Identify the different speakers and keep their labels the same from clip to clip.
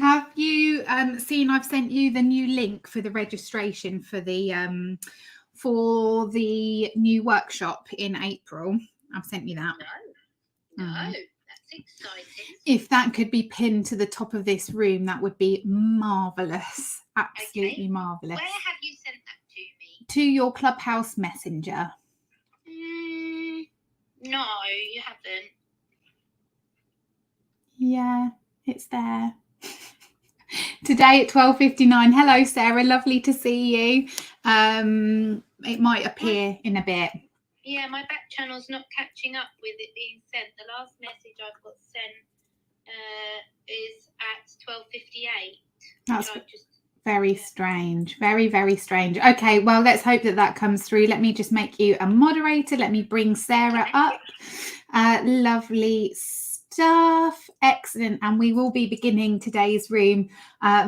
Speaker 1: Have you seen I've sent you the new link for the registration for the new workshop in April? I've sent you that.
Speaker 2: No, that's exciting.
Speaker 1: If that could be pinned to the top of this room, that would be marvellous. Absolutely marvellous.
Speaker 2: Where have you sent that to me?
Speaker 1: To your Clubhouse Messenger.
Speaker 2: No, you haven't.
Speaker 1: Yeah, it's there. Today at 12:59. Hello, Sarah. Lovely to see you. It might appear in a bit.
Speaker 2: Yeah, my back channel's not catching up with it being sent. The last message I've got sent is at 12:58.
Speaker 1: That's very strange. Very, very strange. Okay, well, let's hope that comes through. Let me just make you a moderator. Let me bring Sarah up. Lovely stuff. Excellent. And we will be beginning today's room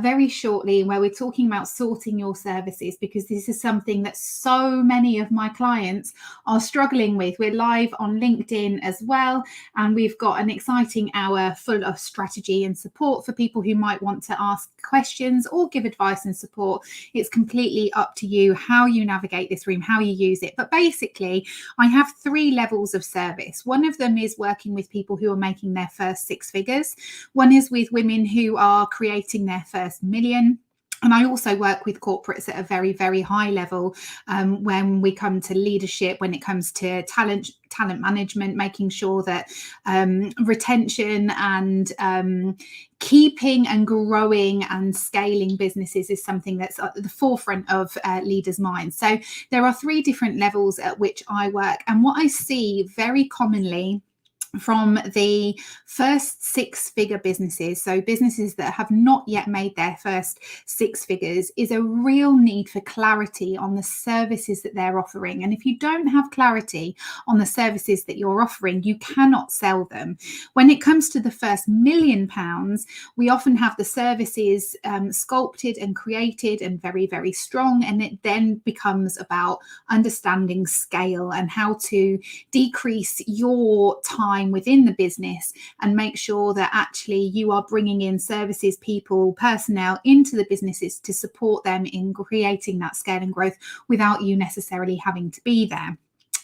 Speaker 1: very shortly, where we're talking about sorting your services, because this is something that so many of my clients are struggling with. We're live on LinkedIn as well, and we've got an exciting hour full of strategy and support for people who might want to ask questions or give advice and support. It's completely up to you how you navigate this room, how you use it. But basically, I have 3 levels of service. One of them is working with people who are making their first 6 figures. One is with women who are creating their first million. And I also work with corporates at a very, very high level when we come to leadership, when it comes to talent management, making sure that retention and keeping and growing and scaling businesses is something that's at the forefront of leaders' minds. So there are 3 different levels at which I work. And what I see very commonly from the first 6-figure businesses, so businesses that have not yet made their first 6 figures, is a real need for clarity on the services that they're offering. And if you don't have clarity on the services that you're offering, you cannot sell them. When it comes to the first £1 million, we often have the services sculpted and created and very, very strong. And it then becomes about understanding scale and how to decrease your time within the business and make sure that actually you are bringing in services, people, personnel into the businesses to support them in creating that scale and growth without you necessarily having to be there.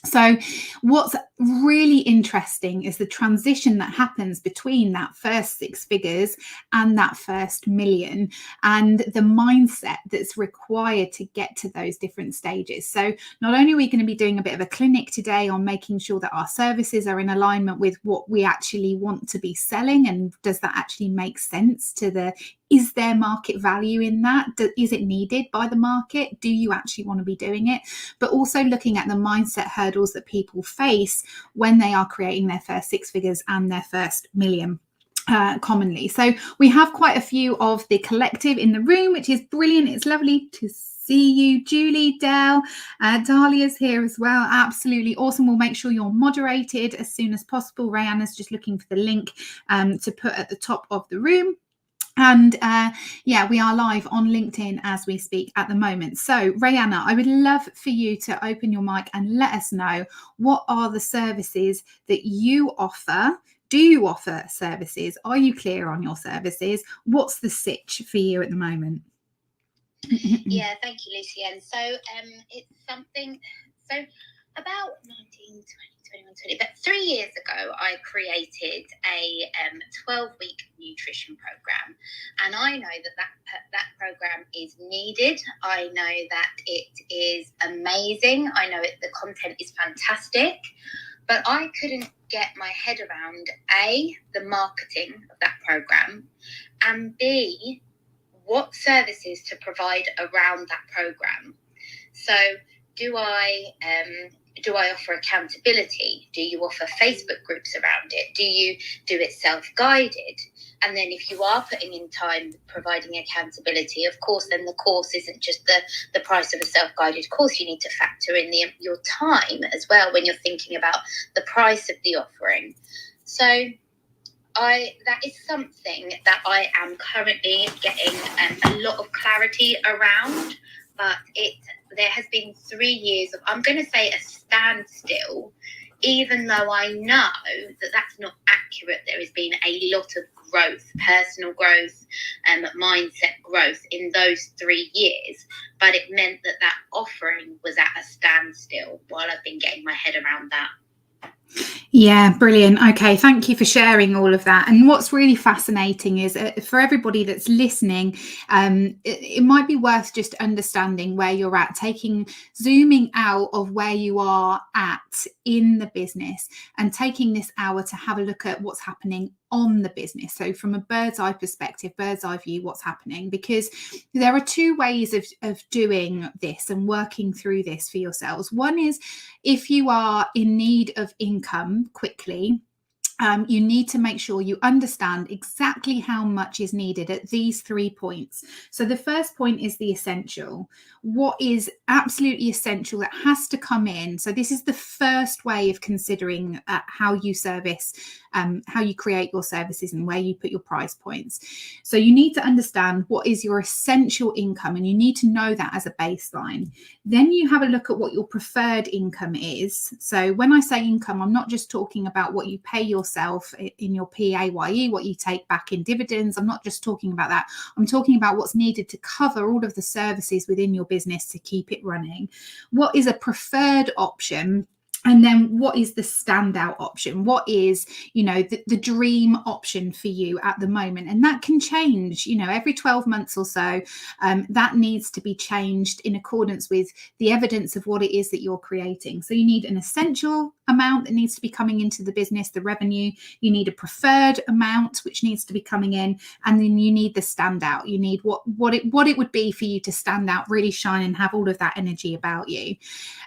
Speaker 1: So what's really interesting is the transition that happens between that first 6 figures and that first million, and the mindset that's required to get to those different stages. So not only are we going to be doing a bit of a clinic today on making sure that our services are in alignment with what we actually want to be selling, and does that actually make sense to is there market value in that? Is it needed by the market? Do you actually want to be doing it? But also looking at the mindset hurdles that people face when they are creating their first 6 figures and their first million. Commonly. So we have quite a few of the collective in the room, which is brilliant. It's lovely to see you. Julie, Dell, Dahlia's here as well. Absolutely awesome. We'll make sure you're moderated as soon as possible. Rayanna's just looking for the link to put at the top of the room. And we are live on LinkedIn as we speak at the moment. So Rayanna, I would love for you to open your mic and let us know, what are the services that you offer? Do you offer services? Are you clear on your services? What's the sitch for you at the moment?
Speaker 2: Yeah, thank you, Lucienne. So it's something, so about 19, 20, 21, 20, but 3 years ago, I created a 12-week nutrition program. And I know that program is needed. I know that it is amazing. I know the content is fantastic. But I couldn't get my head around, A, the marketing of that program, and B, what services to provide around that program. So do I offer accountability? Do you offer Facebook groups around it? Do you do it self-guided? And then if you are putting in time providing accountability, of course, then the course isn't just the price of a self-guided course. You need to factor in your time as well when you're thinking about the price of the offering. So that is something that I am currently getting a lot of clarity around, but there has been 3 years of, I'm going to say, a standstill, even though I know that that's not accurate. There has been a lot of growth, personal growth, mindset growth in those 3 years. But it meant that offering was at a standstill while I've been getting my head around that.
Speaker 1: Yeah, brilliant. Okay, thank you for sharing all of that. And what's really fascinating is for everybody that's listening, it might be worth just understanding where you're at, zooming out of where you are at in the business and taking this hour to have a look at what's happening on the business. So from a bird's eye perspective, bird's eye view, what's happening, because there are two ways of doing this and working through this for yourselves. One is if you are in need of income quickly, you need to make sure you understand exactly how much is needed at these 3 points. So the first point is the essential. What is absolutely essential that has to come in? So this is the first way of considering how you service, how you create your services and where you put your price points. So you need to understand what is your essential income, and you need to know that as a baseline. Then you have a look at what your preferred income is. So when I say income, I'm not just talking about what you pay yourself in your PAYE, what you take back in dividends. I'm not just talking about that. I'm talking about what's needed to cover all of the services within your business to keep it running. What is a preferred option? And then what is the standout option? What is, the dream option for you at the moment? And that can change, every 12 months or so. That needs to be changed in accordance with the evidence of what it is that you're creating. So you need an essential amount that needs to be coming into the business, the revenue. You need a preferred amount which needs to be coming in, and then you need the standout. You need what it would be for you to stand out, really shine, and have all of that energy about you.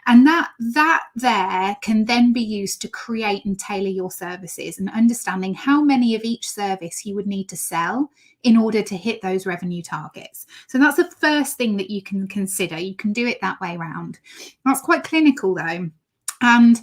Speaker 1: And that there can then be used to create and tailor your services, and understanding how many of each service you would need to sell in order to hit those revenue targets. So that's the first thing that you can consider. You can do it that way around. That's quite clinical though. And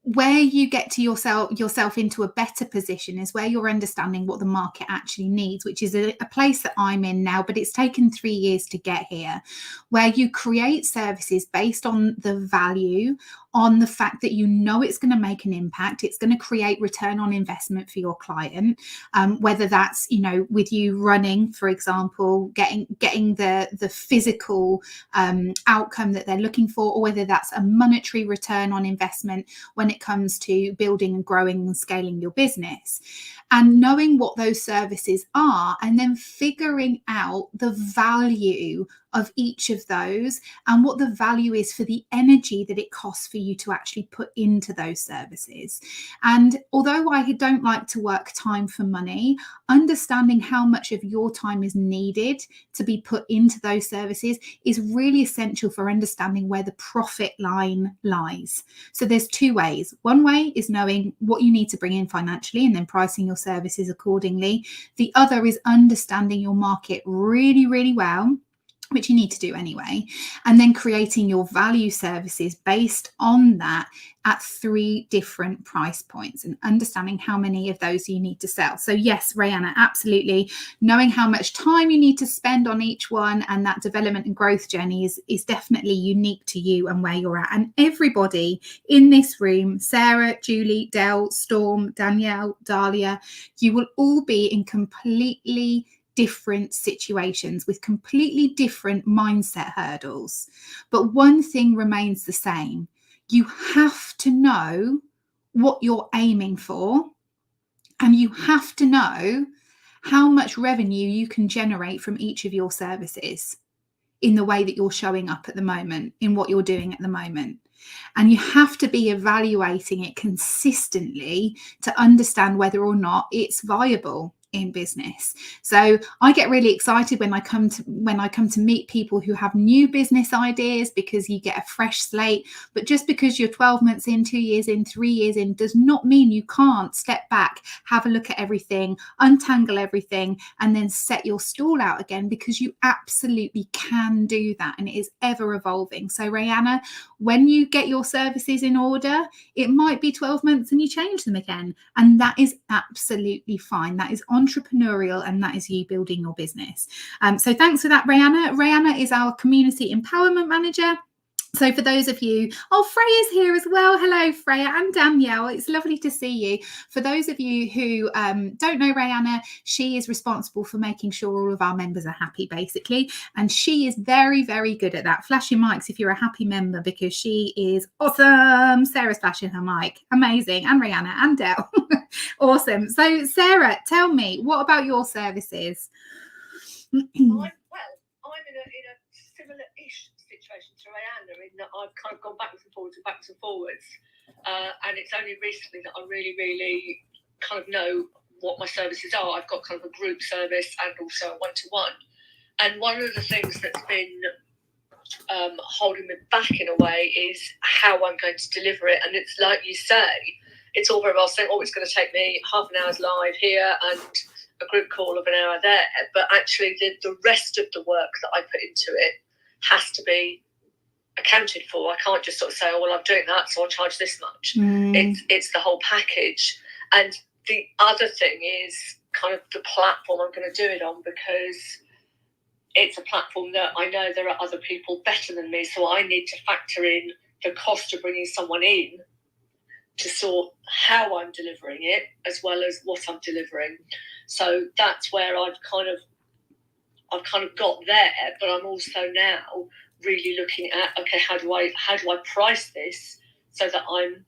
Speaker 1: where you get to yourself into a better position is where you're understanding what the market actually needs, which is a place that I'm in now, but it's taken 3 years to get here, where you create services based on the value, on the fact that it's going to make an impact, it's going to create return on investment for your client, whether that's with you running, for example, getting the physical outcome that they're looking for, or whether that's a monetary return on investment when it comes to building and growing and scaling your business. And knowing what those services are, and then figuring out the value of each of those and what the value is for the energy that it costs for you to actually put into those services. And although I don't like to work time for money, understanding how much of your time is needed to be put into those services is really essential for understanding where the profit line lies. So there's two ways. One way is knowing what you need to bring in financially and then pricing your services accordingly. The other is understanding your market really, really well, which you need to do anyway, and then creating your value services based on that at 3 different price points, and understanding how many of those you need to sell. So yes, Rayanna, absolutely. Knowing how much time you need to spend on each one, and that development and growth journey is definitely unique to you and where you're at. And everybody in this room, Sarah, Julie, Del, Storm, Danielle, Dahlia, you will all be in completely different situations with completely different mindset hurdles. But one thing remains the same. You have to know what you're aiming for, and you have to know how much revenue you can generate from each of your services in the way that you're showing up at the moment, in what you're doing at the moment. And you have to be evaluating it consistently to understand whether or not it's viable in business. So I get really excited when I come to meet people who have new business ideas, because you get a fresh slate. But just because you're 12 months in, 2 years in, 3 years in, does not mean you can't step back, have a look at everything, untangle everything, and then set your stall out again, because you absolutely can do that, and it is ever evolving. So Rayanna, when you get your services in order, it might be 12 months and you change them again, and that is absolutely fine. That is entrepreneurial, and that is you building your business. So thanks for that, Rayanna. Rayanna is our community empowerment manager. So for those of you, Freya's here as well. Hello, Freya and Danielle. It's lovely to see you. For those of you who don't know Rayanna, she is responsible for making sure all of our members are happy, basically. And she is very, very good at that. Flash your mics if you're a happy member, because she is awesome. Sarah's flashing her mic. Amazing. And Rayanna and Del. Awesome. So Sarah, tell me, what about your services?
Speaker 3: I'm in a similar-ish situation to Rayanna, in that I've kind of gone backwards and forwards, and it's only recently that I really kind of know what my services are. I've got kind of a group service and also a one-to-one, and one of the things that's been holding me back in a way is how I'm going to deliver it. And it's like you say, it's all very well saying, it's going to take me half an hour's live here and a group call of an hour there, but actually the rest of the work that I put into it has to be accounted for. I can't just sort of say, I'm doing that, so I'll charge this much. It's the whole package. And the other thing is kind of the platform I'm going to do it on, because it's a platform that I know there are other people better than me, so I need to factor in the cost of bringing someone in to sort how I'm delivering it as well as what I'm delivering. So that's where I've kind of got there, but I'm also now really looking at, okay, how do I price this so that I'm,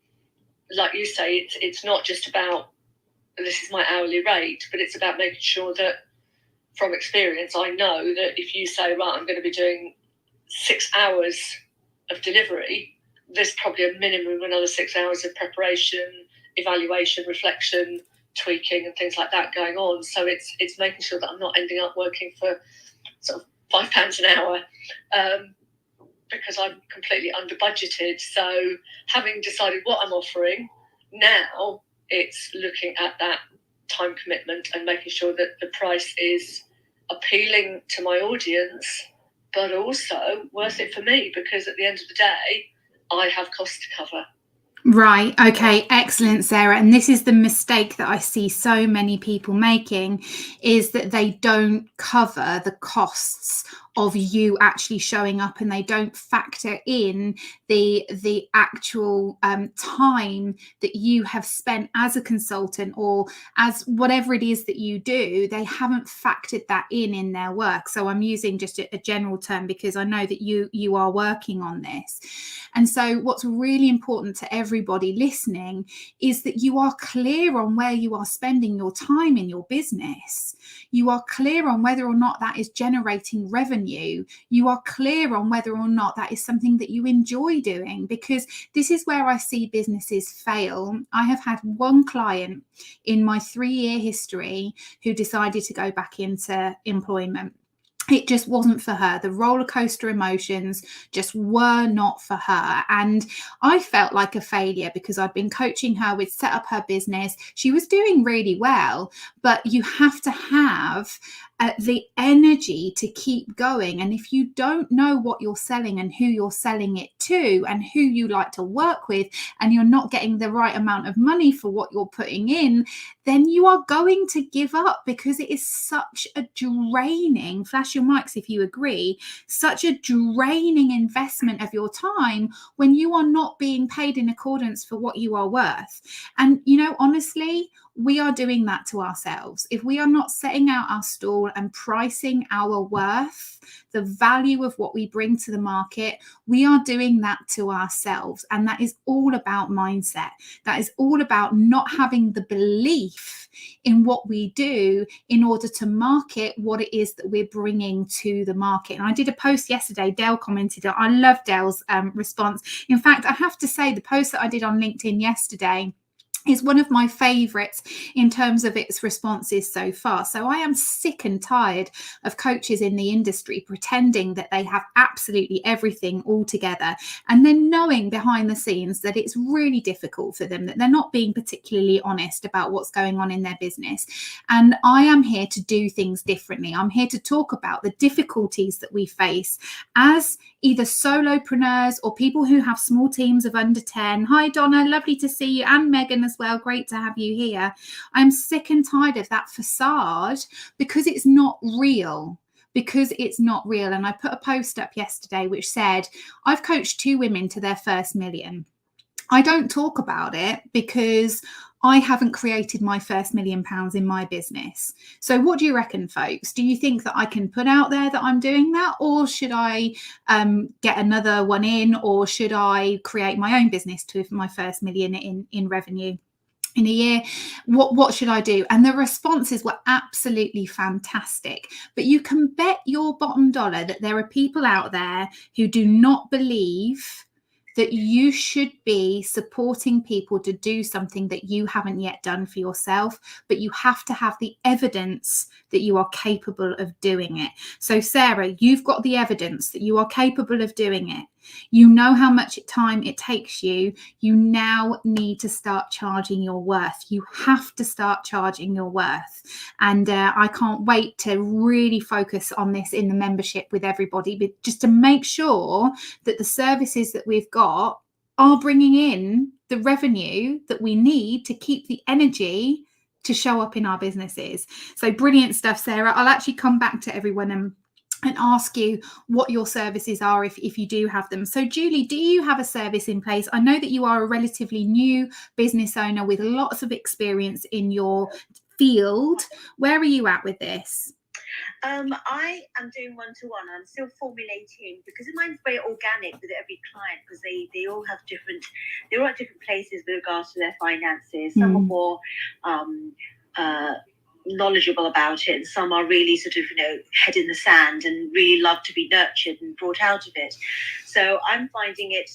Speaker 3: like you say, it's not just about this is my hourly rate, but it's about making sure that from experience I know that if you say, right, I'm going to be doing 6 hours of delivery, there's probably a minimum of another 6 hours of preparation, evaluation, reflection, tweaking and things like that going on. So it's making sure that I'm not ending up working for sort of £5 an hour because I'm completely under budgeted. So having decided what I'm offering, now it's looking at that time commitment and making sure that the price is appealing to my audience, but also worth it for me, because at the end of the day, I have costs to cover.
Speaker 1: Right. Okay. Excellent, Sarah. And this is the mistake that I see so many people making, is that they don't cover the costs of you actually showing up, and they don't factor in the actual time that you have spent as a consultant or as whatever it is that you do. They haven't factored that in their work. So I'm using just a general term because I know that you are working on this. And so what's really important to everybody listening is that you are clear on where you are spending your time in your business. You are clear on whether or not that is generating revenue. You are clear on whether or not that is something that you enjoy doing, because this is where I see businesses fail. I have had one client in my 3-year history who decided to go back into employment. It just wasn't for her. The roller coaster emotions just were not for her. And I felt like a failure because I'd been coaching her. We'd set up her business. She was doing really well, but you have to have the energy to keep going. And if you don't know what you're selling and who you're selling it to and who you like to work with, and you're not getting the right amount of money for what you're putting in, then you are going to give up, because it is such a draining, flash your mics if you agree, such a draining investment of your time when you are not being paid in accordance for what you are worth. And, honestly, we are doing that to ourselves. If we are not setting out our stall and pricing our worth, the value of what we bring to the market, we are doing that to ourselves. And that is all about mindset. That is all about not having the belief in what we do in order to market what it is that we're bringing to the market. And I did a post yesterday. Dell commented. I love Dell's response. In fact, I have to say the post that I did on LinkedIn yesterday is one of my favorites in terms of its responses so far. So I am sick and tired of coaches in the industry pretending that they have absolutely everything all together, and then knowing behind the scenes that it's really difficult for them, that they're not being particularly honest about what's going on in their business. And I am here to do things differently. I'm here to talk about the difficulties that we face as either solopreneurs or people who have small teams of under 10. Hi, Donna, lovely to see you, and Megan as well. Great to have you here. I'm sick and tired of that facade, because it's not real. because it's not real. And I put a post up yesterday which said, I've coached 2 women to their first million. I don't talk about it because I haven't created my first £1 million in my business. So what do you reckon, folks? Do you think that I can put out there that I'm doing that? Or should I get another one in? Or should I create my own business to my first million in revenue in a year? What should I do? And the responses were absolutely fantastic. But you can bet your bottom dollar that there are people out there who do not believe that you should be supporting people to do something that you haven't yet done for yourself, but you have to have the evidence that you are capable of doing it. So Sarah, you've got the evidence that you are capable of doing it. You know how much time it takes you. You now need to start charging your worth. You have to start charging your worth. And I can't wait to really focus on this in the membership with everybody, but just to make sure that the services that we've got are bringing in the revenue that we need to keep the energy to show up in our businesses. So brilliant stuff, Sarah. I'll actually come back to everyone and ask you what your services are if you do have them. So Julie, do you have a service in place? I know that you are a relatively new business owner with lots of experience in your field. Where are you at with this?
Speaker 4: I am doing one-to-one. I'm still formulating because mine's very organic with every client because they all have they're all at different places with regards to their finances. Some are more knowledgeable about it, and some are really sort of head in the sand and really love to be nurtured and brought out of it. So I'm finding it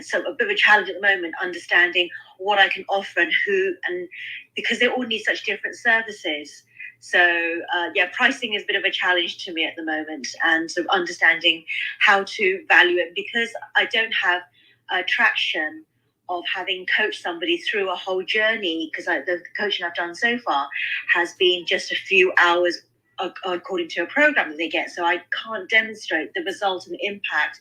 Speaker 4: so a bit of a challenge at the moment, understanding what I can offer and who, and because they all need such different services. So pricing is a bit of a challenge to me at the moment, and sort of understanding how to value it because I don't have traction of having coached somebody through a whole journey, because the coaching I've done so far has been just a few hours according to a program that they get. So I can't demonstrate the result and impact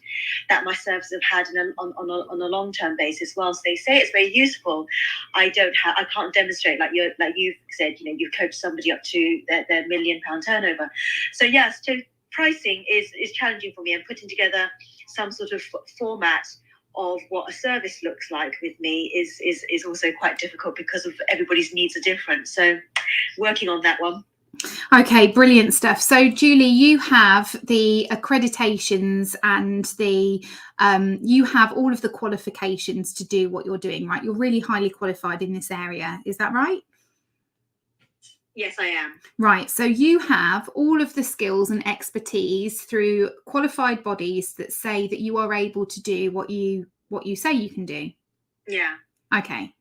Speaker 4: that my services have had on a long-term basis. Whilst they say it's very useful, I can't demonstrate like you've said. You've coached somebody up to their £1 million turnover. So yes, so pricing is challenging for me, and putting together some sort of format of what a service looks like with me is also quite difficult because of everybody's needs are different. So working on that one.
Speaker 1: Okay, brilliant stuff. So Julie, you have the accreditations and you have all of the qualifications to do what you're doing, right? You're really highly qualified in this area. Is that right?
Speaker 4: Yes, I am.
Speaker 1: Right. So you have all of the skills and expertise through qualified bodies that say that you are able to do what you say you can do.
Speaker 4: Yeah.
Speaker 1: Okay.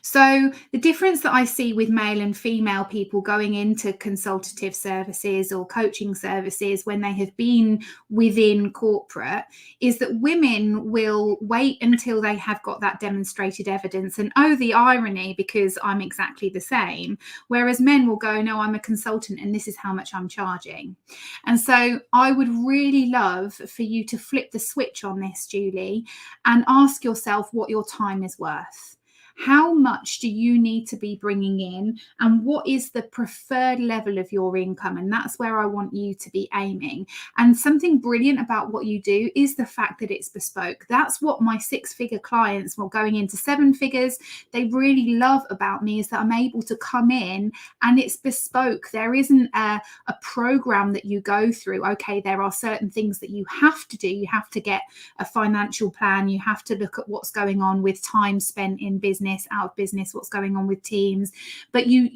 Speaker 1: So the difference that I see with male and female people going into consultative services or coaching services when they have been within corporate is that women will wait until they have got that demonstrated evidence. And oh, the irony, because I'm exactly the same. Whereas men will go, no, I'm a consultant and this is how much I'm charging. And so I would really love for you to flip the switch on this, Julie, and ask yourself what your time is worth. How much do you need to be bringing in, and what is the preferred level of your income? And that's where I want you to be aiming. And something brilliant about what you do is the fact that it's bespoke. That's what my 6-figure clients, well, going into 7 figures, they really love about me, is that I'm able to come in and it's bespoke. There isn't a program that you go through. Okay, there are certain things that you have to do. You have to get a financial plan. You have to look at what's going on with time spent in business, out of business, what's going on with teams, but you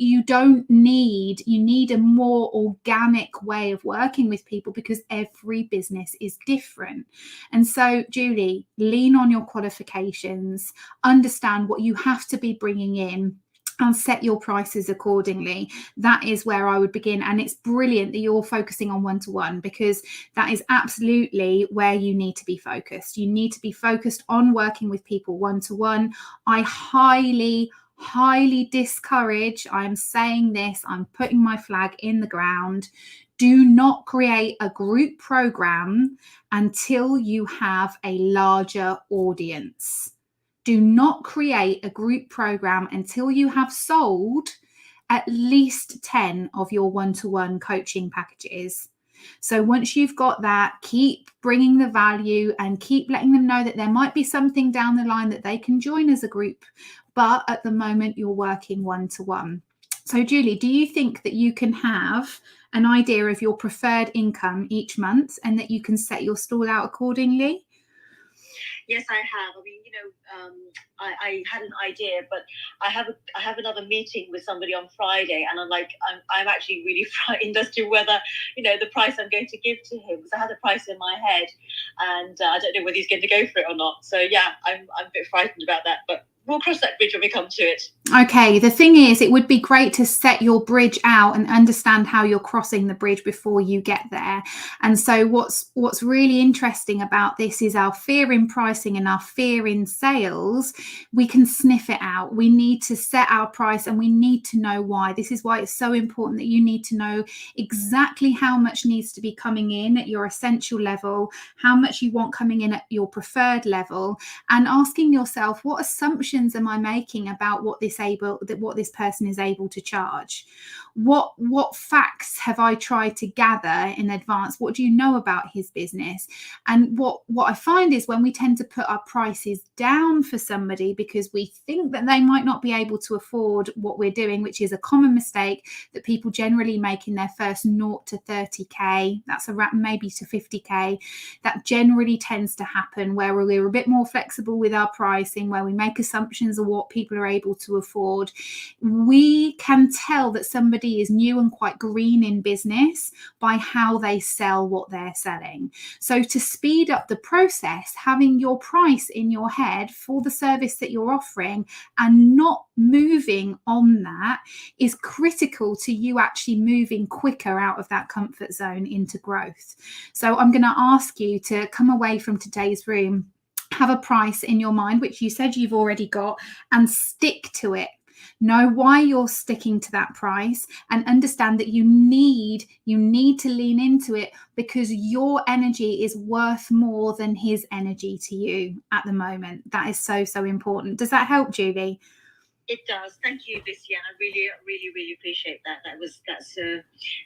Speaker 1: need a more organic way of working with people because every business is different. And so Julie, lean on your qualifications, understand what you have to be bringing in, and set your prices accordingly. That is where I would begin. And it's brilliant that you're focusing on one-to-one, because that is absolutely where you need to be focused. You need to be focused on working with people one-to-one. I highly discourage, I'm saying this, I'm putting my flag in the ground. Do not create a group program until you have a larger audience. Do not create a group program until you have sold at least 10 of your one-to-one coaching packages. So once you've got that, keep bringing the value and keep letting them know that there might be something down the line that they can join as a group. But at the moment, you're working one-to-one. So Julie, do you think that you can have an idea of your preferred income each month and that you can set your stall out accordingly?
Speaker 4: Yes, I have. I mean, I had an idea, but I have another meeting with somebody on Friday, and I'm actually really frightened as to whether, the price I'm going to give to him, because I had a price in my head, and I don't know whether he's going to go for it or not. So yeah, I'm a bit frightened about that, but we'll cross that bridge when we come to it.
Speaker 1: Okay, the thing is, it would be great to set your bridge out and understand how you're crossing the bridge before you get there. And so what's really interesting about this is our fear in pricing and our fear in sales. We can sniff it out. We need to set our price and we need to know why. This is why it's so important that you need to know exactly how much needs to be coming in at your essential level, how much you want coming in at your preferred level, and asking yourself, what assumptions am I making about what this person is able to charge? What facts have I tried to gather in advance? What do you know about his business? And what I find is when we tend to put our prices down for somebody because we think that they might not be able to afford what we're doing, which is a common mistake that people generally make in their first 0 to 30k, that's around maybe to 50k. That generally tends to happen where we're a bit more flexible with our pricing, where we make assumptions of what people are able to afford. We can tell that somebody is new and quite green in business by how they sell what they're selling. So to speed up the process, having your price in your head for the service that you're offering and not moving on that is critical to you actually moving quicker out of that comfort zone into growth. So I'm going to ask you to come away from today's room, have a price in your mind, which you said you've already got, and stick to it. Know why you're sticking to that price and understand that you need to lean into it because your energy is worth more than his energy to you at the moment. That is so, so important. Does that help, Julie?
Speaker 4: It does. Thank you, Lucienne. I really, really, really appreciate that. That's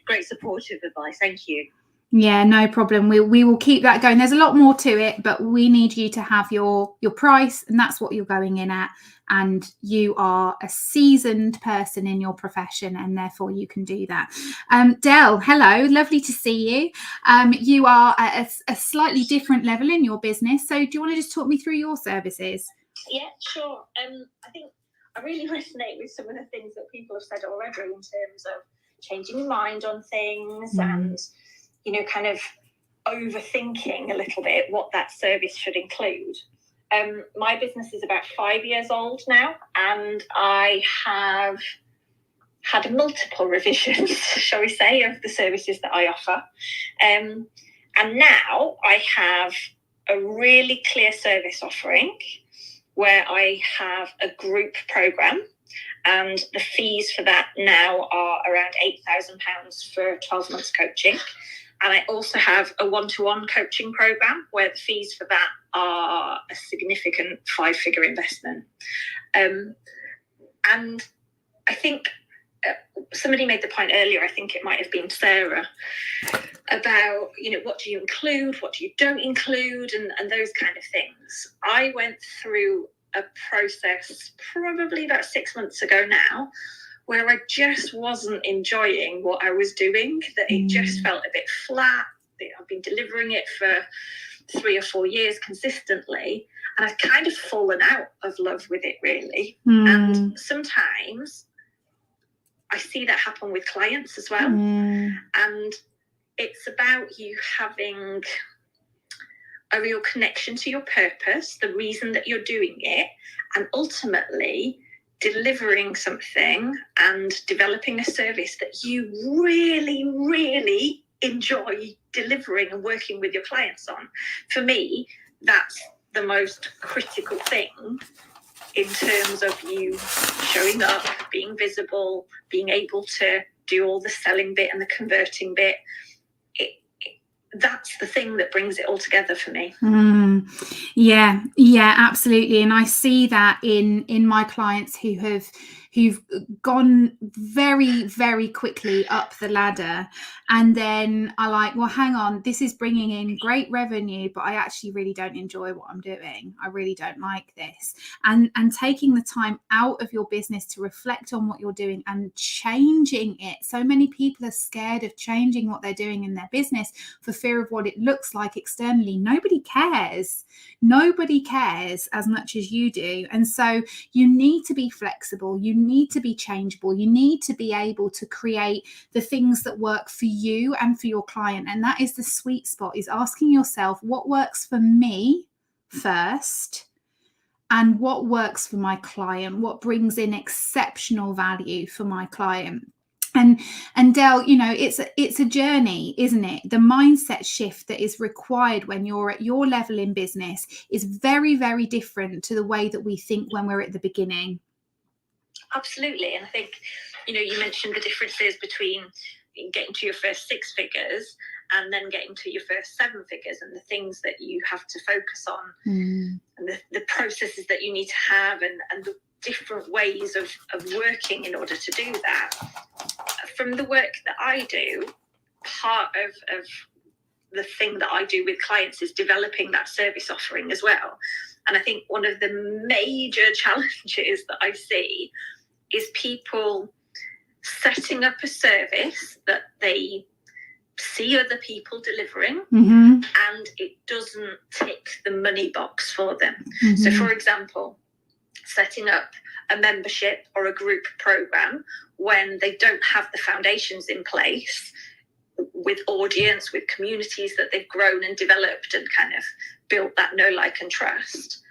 Speaker 4: great supportive advice. Thank you.
Speaker 1: Yeah, no problem. We will keep that going. There's a lot more to it, but we need you to have your price, and that's what you're going in at. And you are a seasoned person in your profession, and therefore you can do that. Del, hello, lovely to see you. You are at a slightly different level in your business. So do you want to just talk me through your services?
Speaker 5: Yeah, sure. I think I really resonate with some of the things that people have said already in terms of changing your mind on things and kind of overthinking a little bit what that service should include. My business is about 5 years old now, and I have had multiple revisions, shall we say, of the services that I offer. And now I have a really clear service offering where I have a group program, and the fees for that now are around £8,000 for 12 months coaching. And I also have a one-to-one coaching program where the fees for that are a significant 5-figure investment. And I think somebody made the point earlier, I think it might have been Sarah, about, what do you include, what do you don't include, and those kind of things. I went through a process probably about 6 months ago now, where I just wasn't enjoying what I was doing, that it just felt a bit flat. I've been delivering it for 3 or 4 years consistently, and I've kind of fallen out of love with it, really. And sometimes I see that happen with clients as well. And it's about you having a real connection to your purpose, the reason that you're doing it, and ultimately delivering something and developing a service that you really, really enjoy delivering and working with your clients on. For me, that's the most critical thing in terms of you showing up, being visible, being able to do all the selling bit and the converting bit. That's the thing that brings it all together for me.
Speaker 1: Yeah, absolutely. And I see that in my clients who have who've gone very, very quickly up the ladder, and then are like, well, hang on, this is bringing in great revenue, but I actually really don't enjoy what I'm doing. I really don't like this. And taking the time out of your business to reflect on what you're doing and changing it. So many people are scared of changing what they're doing in their business for fear of what it looks like externally. Nobody cares. Nobody cares as much as you do. And so you need to be flexible. You need to be changeable. You need to be able to create the things that work for you and for your client. And that is the sweet spot, is asking yourself, what works for me first? And what works for my client? What brings in exceptional value for my client? And Del, you know, it's a journey, isn't it? The mindset shift that is required when you're at your level in business is very, very different to the way that we think when we're at the beginning.
Speaker 5: Absolutely. And I think, you know, you mentioned the differences between getting to your first 6 figures and then getting to your first 7 figures, and the things that you have to focus on, and the processes that you need to have, and the different ways of working in order to do that. From the work that I do, part of the thing that I do with clients is developing that service offering as well. And I think one of the major challenges that I see is people setting up a service that they see other people delivering, and it doesn't tick the money box for them. So, for example, setting up a membership or a group program when they don't have the foundations in place with audience, with communities that they've grown and developed and kind of built that know, like, and trust.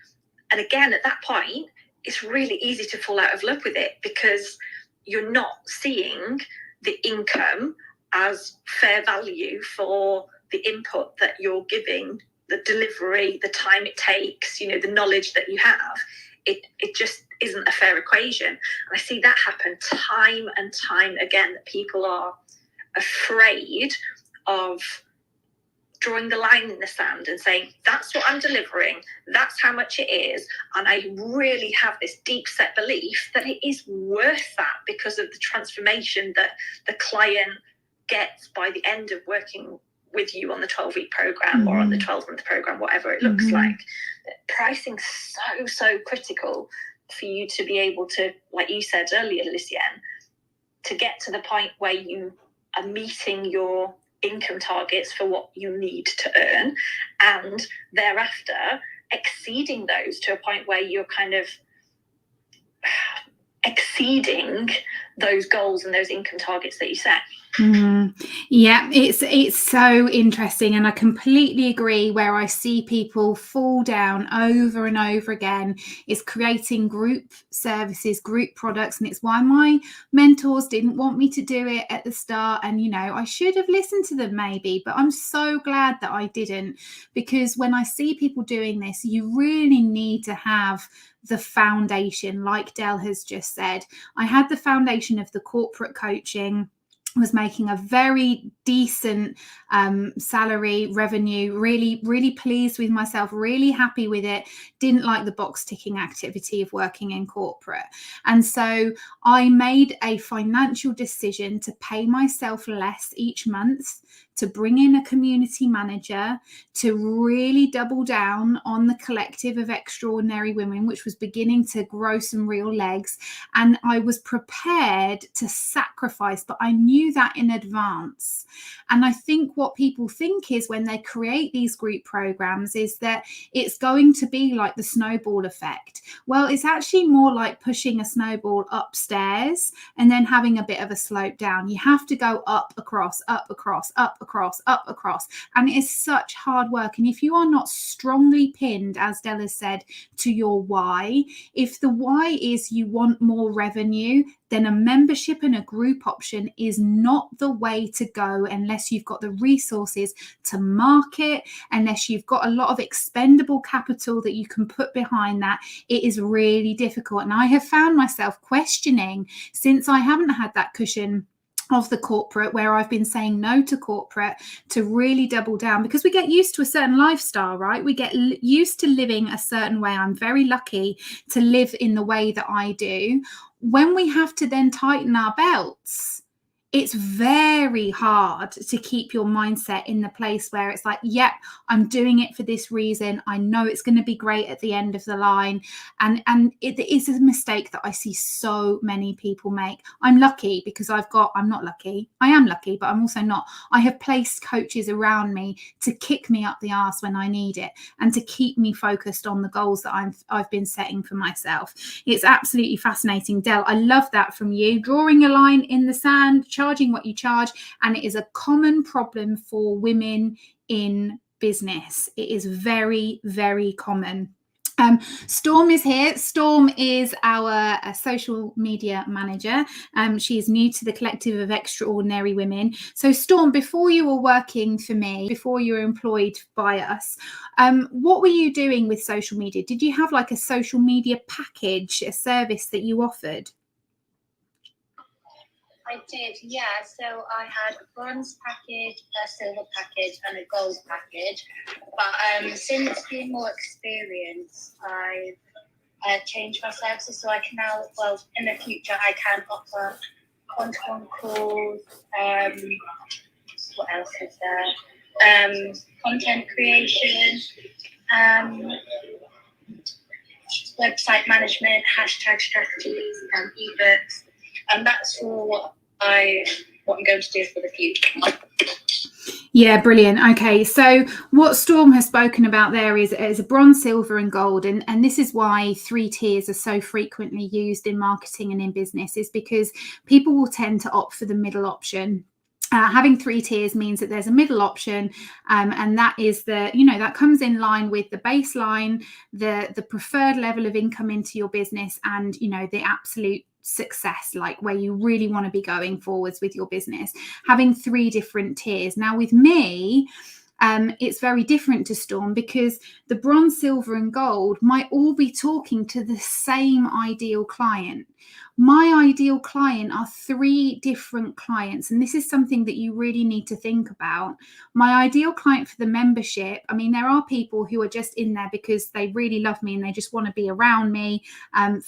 Speaker 5: And again, at that point, it's really easy to fall out of love with it, because you're not seeing the income as fair value for the input that you're giving, the delivery, the time it takes, you know, the knowledge that you have. It just isn't a fair equation. And I see that happen time and time again, that people are afraid of drawing the line in the sand and saying, that's what I'm delivering, that's how much it is, and I really have this deep set belief that it is worth that because of the transformation that the client gets by the end of working with you on the 12-week program or on the 12-month program, whatever it looks like. Pricing's so critical for you to be able to, like you said earlier, Lucienne, to get to the point where you are meeting your income targets for what you need to earn, and thereafter exceeding those to a point where you're kind of exceeding those goals and those income targets that you set.
Speaker 1: Yeah, it's so interesting, and I completely agree. Where I see people fall down over and over again is creating group services, group products, and it's why my mentors didn't want me to do it at the start. And, you know, I should have listened to them maybe, but I'm so glad that I didn't, because when I see people doing this, you really need to have the foundation, like Del has just said. I had the foundation of the corporate coaching, was making a very decent salary revenue, really pleased with myself, really happy with it, didn't like the box ticking activity of working in corporate. And so I made a financial decision to pay myself less each month, to bring in a community manager, to really double down on the collective of Extraordinary Women, which was beginning to grow some real legs. And I was prepared to sacrifice, but I knew that in advance. And I think what people think is, when they create these group programs, is that it's going to be like the snowball effect. Well, it's actually more like pushing a snowball upstairs and then having a bit of a slope down. You have to go up, across, up, across, up, across, up, across. And it is such hard work. And if you are not strongly pinned, as Della said, to your why, if the why is you want more revenue, then a membership and a group option is not the way to go unless you've got the resources to market, unless you've got a lot of expendable capital that you can put behind that. It is really difficult. And I have found myself questioning, since I haven't had that cushion of the corporate, where I've been saying no to corporate, to really double down, because we get used to a certain lifestyle, right? We get used to living a certain way. I'm very lucky to live in the way that I do. when we have to then tighten our belts, it's very hard to keep your mindset in the place where it's like, yep, I'm doing it for this reason. I know it's going to be great at the end of the line. And it is a mistake that I see so many people make. I'm lucky because I'm not lucky. I am lucky, but I'm also not. I have placed coaches around me to kick me up the arse when I need it and to keep me focused on the goals that I've been setting for myself. It's absolutely fascinating. Del, I love that from you. Drawing a line in the sand, charging what you charge, and it is a common problem for women in business. It is very, very common. Storm is here. Storm is our social media manager. She is new to the collective of extraordinary women. So Storm, before you were working for me, before you were employed by us, what were you doing with social media? Did you have like a social media package, a service that you offered?
Speaker 2: I did, yeah. So I had a bronze package, a silver package, and a gold package. But since being more experienced, I've changed my services, so I can now, well, in the future, I can offer one-to-one calls. What else is there? Content creation, website management, hashtag strategies, and ebooks. And that's for what I'm going to do for the future.
Speaker 1: Yeah, brilliant. Okay, so what Storm has spoken about there is a bronze, silver, and gold, and this is why 3 tiers are so frequently used in marketing and in business, is because people will tend to opt for the middle option. Having 3 tiers means that there's a middle option, and that is that comes in line with the baseline, the preferred level of income into your business, and the absolute success, like where you really want to be going forwards with your business. Having 3 different tiers. Now with me, it's very different to Storm, because the bronze, silver, and gold might all be talking to the same ideal client. My ideal client are 3 different clients, and this is something that you really need to think about. My ideal client for the membership, I mean, there are people who are just in there because they really love me and they just want to be around me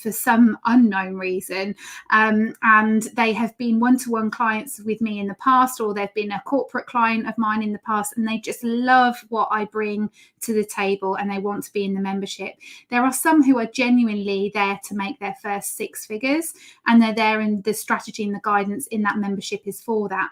Speaker 1: for some unknown reason, and they have been one-to-one clients with me in the past, or they've been a corporate client of mine in the past, and they just love what I bring to the table and they want to be in the membership. There are some who are genuinely there to make their first 6 figures, and they're there, and the strategy and the guidance in that membership is for that.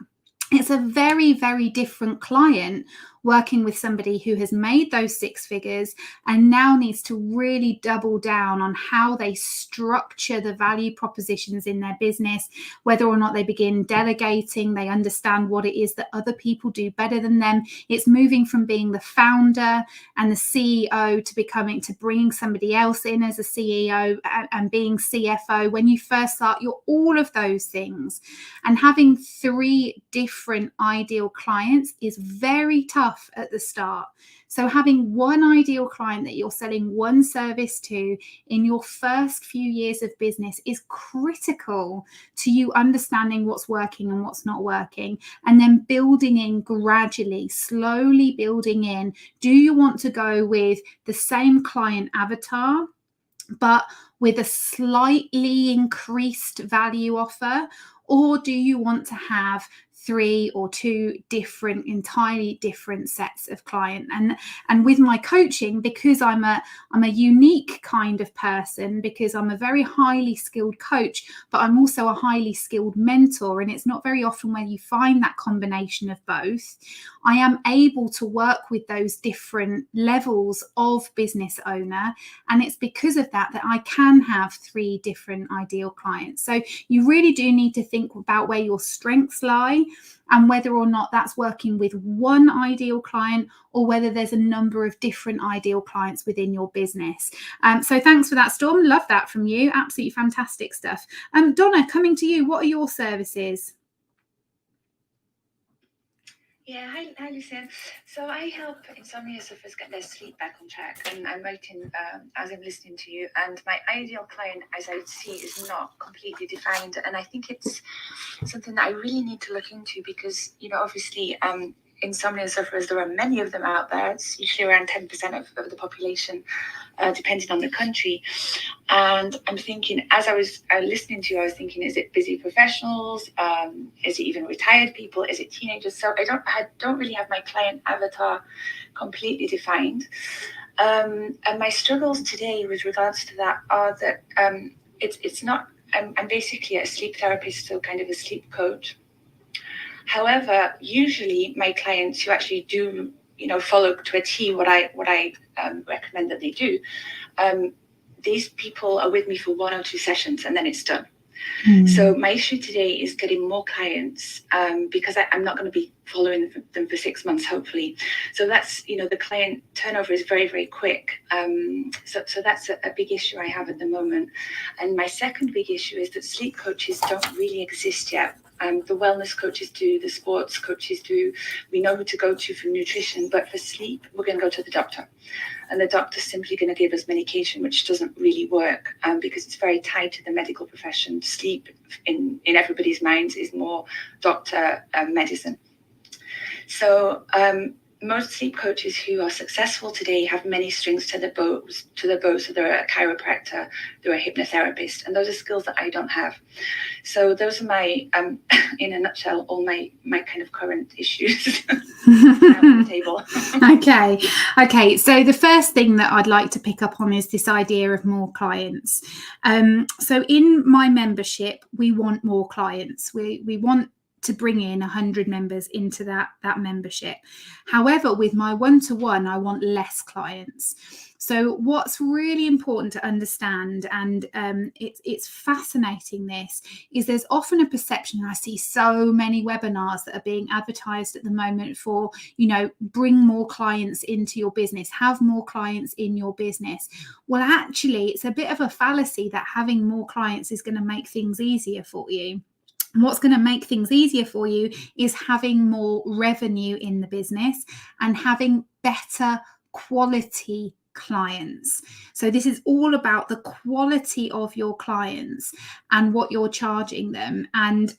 Speaker 1: It's a very, very different client working with somebody who has made those 6 figures and now needs to really double down on how they structure the value propositions in their business, whether or not they begin delegating, they understand what it is that other people do better than them. It's moving from being the founder and the CEO to bringing somebody else in as a CEO and being CFO. When you first start, you're all of those things. And having 3 different ideal clients is very tough at the start. So having one ideal client that you're selling one service to in your first few years of business is critical to you understanding what's working and what's not working, and then building in gradually, slowly building in. Do you want to go with the same client avatar but with a slightly increased value offer, or do you want to have 3 or 2 different, entirely different sets of client? And with my coaching, because I'm a unique kind of person, because I'm a very highly skilled coach, but I'm also a highly skilled mentor, and it's not very often where you find that combination of both. I am able to work with those different levels of business owner, and it's because of that I can have 3 different ideal clients. So you really do need to think about where your strengths lie, and whether or not that's working with one ideal client or whether there's a number of different ideal clients within your business. So thanks for that, Storm. Love that from you. Absolutely fantastic stuff. Donna, coming to you, what are your services?
Speaker 6: Yeah, hi Lucian. So I help insomnia sufferers get their sleep back on track, and I'm writing as I'm listening to you. And my ideal client, as I see, is not completely defined, and I think it's something that I really need to look into, because obviously insomnia sufferers, there are many of them out there. It's usually around 10% of the population, depending on the country. And I'm thinking, as I was listening to you, I was thinking, is it busy professionals? Is it even retired people? Is it teenagers? So I don't really have my client avatar completely defined. And my struggles today with regards to that are that it's not, I'm basically a sleep therapist, so kind of a sleep coach. However, usually my clients who actually do, follow to a T what I recommend that they do, these people are with me for 1 or 2 sessions and then it's done. So my issue today is getting more clients, because I'm not going to be following them for 6 months, hopefully. So that's, the client turnover is very, very quick. So that's a big issue I have at the moment. And my second big issue is that sleep coaches don't really exist yet. The wellness coaches do, the sports coaches do. We know who to go to for nutrition, but for sleep, we're going to go to the doctor. And the doctor's simply going to give us medication, which doesn't really work, because it's very tied to the medical profession. Sleep, in everybody's minds, is more doctor medicine. So most sleep coaches who are successful today have many strings to the bow. So they're a chiropractor, they're a hypnotherapist, and those are skills that I don't have. So those are my, in a nutshell, all my kind of current issues on the table.
Speaker 1: Okay. So the first thing that I'd like to pick up on is this idea of more clients. So in my membership, we want more clients. We want to bring in 100 members into that membership. However, with my one-to-one, I want less clients. So what's really important to understand, and it's fascinating, this is there's often a perception, and I see so many webinars that are being advertised at the moment for, bring more clients into your business, have more clients in your business. Well, actually, it's a bit of a fallacy that having more clients is going to make things easier for you. What's going to make things easier for you is having more revenue in the business and having better quality clients. So this is all about the quality of your clients and what you're charging them. And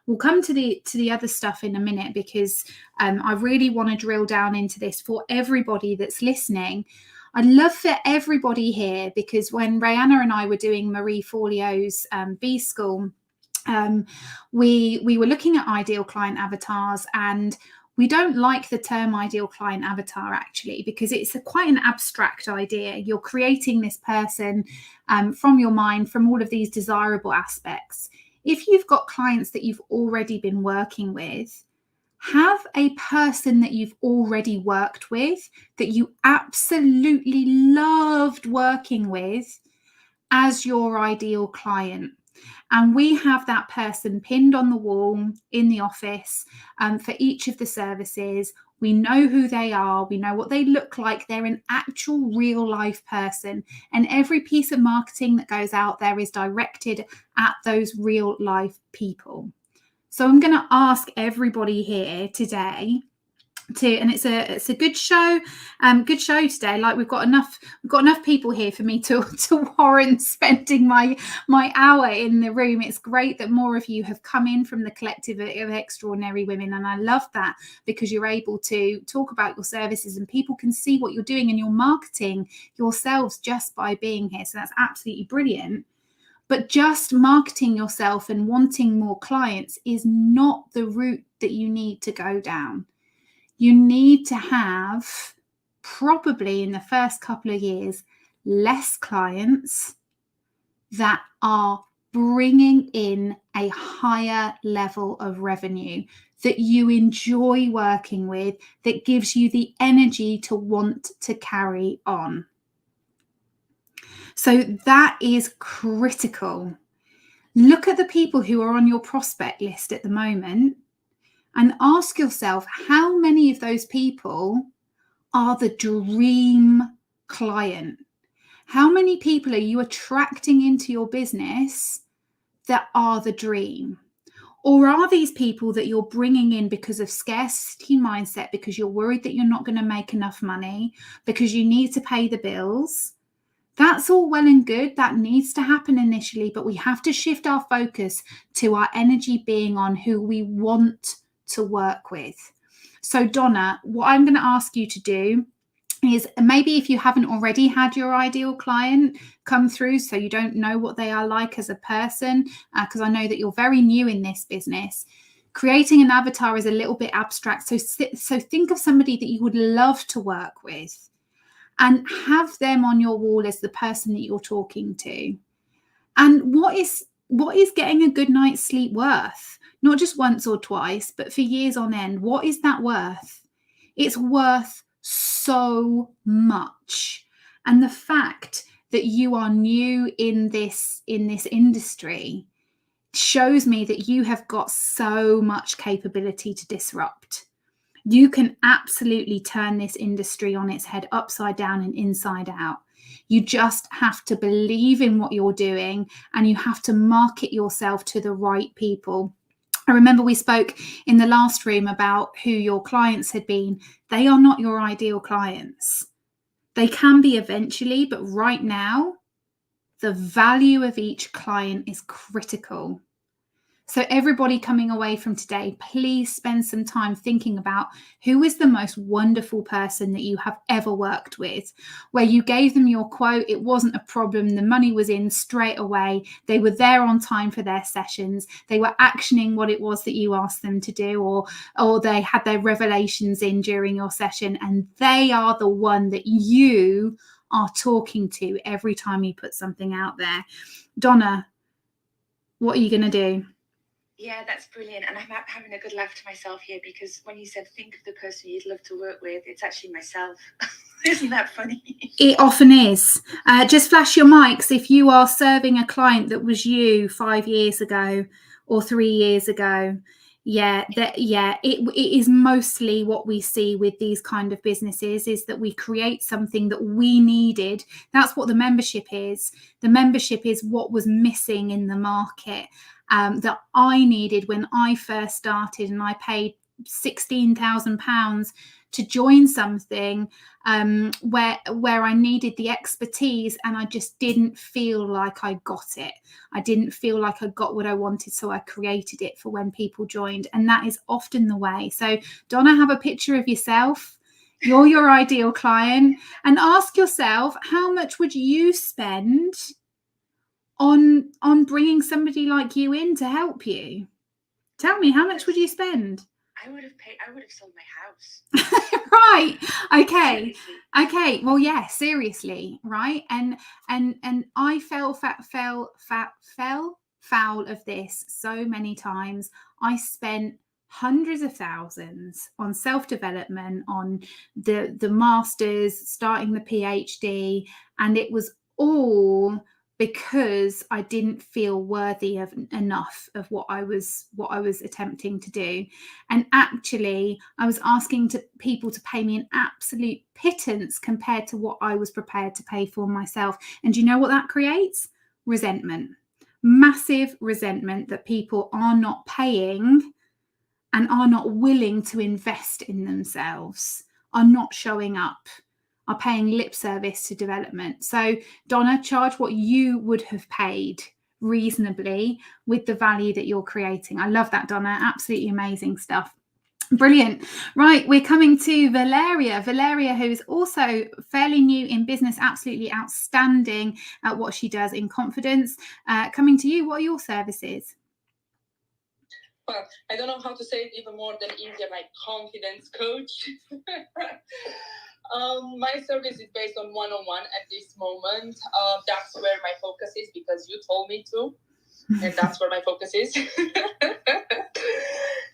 Speaker 1: we'll come to the other stuff in a minute, because I really want to drill down into this for everybody that's listening. I'd love for everybody here, because when Rayanna and I were doing Marie Forleo's B School, we were looking at ideal client avatars, and we don't like the term ideal client avatar, actually, because it's quite an abstract idea. You're creating this person from your mind, from all of these desirable aspects. If you've got clients that you've already been working with, have a person that you've already worked with, that you absolutely loved working with, as your ideal client. And we have that person pinned on the wall in the office for each of the services. We know who they are. We know what they look like. They're an actual real life person. And every piece of marketing that goes out there is directed at those real life people. So I'm going to ask everybody here today and it's a good show today. Like we've got enough people here for me to warrant spending my hour in the room. It's great that more of you have come in from the collective of extraordinary women, and I love that, because you're able to talk about your services and people can see what you're doing, and you're marketing yourselves just by being here. So that's absolutely brilliant. But just marketing yourself and wanting more clients is not the route that you need to go down. You need to have, probably in the first couple of years, less clients that are bringing in a higher level of revenue that you enjoy working with, that gives you the energy to want to carry on. So that is critical. Look at the people who are on your prospect list at the moment and ask yourself, how many of those people are the dream client? How many people are you attracting into your business that are the dream? Or are these people that you're bringing in because of scarcity mindset, because you're worried that you're not going to make enough money, because you need to pay the bills? That's all well and good. That needs to happen initially, but we have to shift our focus to our energy being on who we want to work with. So Donna, what I'm going to ask you to do is, maybe if you haven't already had your ideal client come through, so you don't know what they are like as a person, because I know that you're very new in this business, creating an avatar is a little bit abstract. So think of somebody that you would love to work with and have them on your wall as the person that you're talking to. And what is getting a good night's sleep worth? Not just once or twice, but for years on end. What is that worth? It's worth so much. And the fact that you are new in this industry shows me that you have got so much capability to disrupt. You can absolutely turn this industry on its head, upside down and inside out. You just have to believe in what you're doing, and you have to market yourself to the right people. I remember we spoke in the last room about who your clients had been. They are not your ideal clients. They can be eventually, but right now, the value of each client is critical. So everybody coming away from today, please spend some time thinking about who is the most wonderful person that you have ever worked with, where you gave them your quote, it wasn't a problem, the money was in straight away, they were there on time for their sessions, they were actioning what it was that you asked them to do, or they had their revelations in during your session, and they are the one that you are talking to every time you put something out there. Donna, what are you going to do?
Speaker 6: Yeah, that's brilliant. And I'm having a good laugh to myself here, because when you said think of the person you'd love to work with, it's actually myself. Isn't that funny?
Speaker 1: It often is. Just flash your mics if you are serving a client that was you 5 years ago or 3 years ago. It is mostly what we see with these kind of businesses, is that we create something that we needed. That's what the membership is. The membership is what was missing in the market, that I needed when I first started, and I paid £16,000 to join something where I needed the expertise, and I just didn't feel like I got it. I didn't feel like I got what I wanted, so I created it for when people joined, and that is often the way. So Donna, have a picture of yourself. You're your ideal client, and ask yourself, how much would you spend on bringing somebody like you in to help you? Tell me, how much would you spend?
Speaker 6: I would have sold my house.
Speaker 1: Right. Okay.
Speaker 6: Seriously.
Speaker 1: Okay. Well, yeah, seriously. Right. And I fell foul of this so many times. I spent hundreds of thousands on self-development, on the masters, starting the PhD, and it was all because I didn't feel worthy of enough of what I was attempting to do. And actually, I was asking people to pay me an absolute pittance compared to what I was prepared to pay for myself. And do you know what that creates? Resentment. Massive resentment that people are not paying and are not willing to invest in themselves, are not showing up, are paying lip service to development. So Donna, charge what you would have paid reasonably with the value that you're creating. I love that, Donna. Absolutely amazing stuff. Brilliant. Right, we're coming to Valeria. Valeria, who is also fairly new in business, absolutely outstanding at what she does in confidence. Coming to you, what are your services?
Speaker 7: Well, I don't know how to say it even more than easier, like confidence coach. My service is based on one-on-one at this moment. That's where my focus is, because you told me to, and that's where my focus is.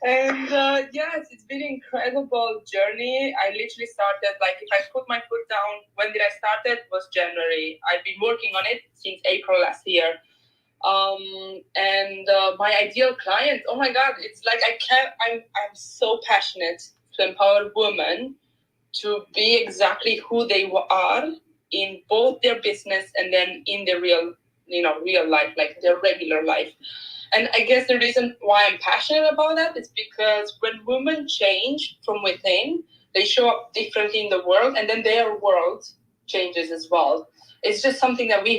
Speaker 7: And yes, it's been an incredible journey. I literally started, like, if I put my foot down, when did I start it? Was January. I've been working on it since April last year. My ideal client, oh my God, it's like I'm so passionate to empower women to be exactly who they are in both their business and then in their real life, like their regular life. And I guess the reason why I'm passionate about that is because when women change from within, they show up differently in the world, and then their world changes as well. It's just something that we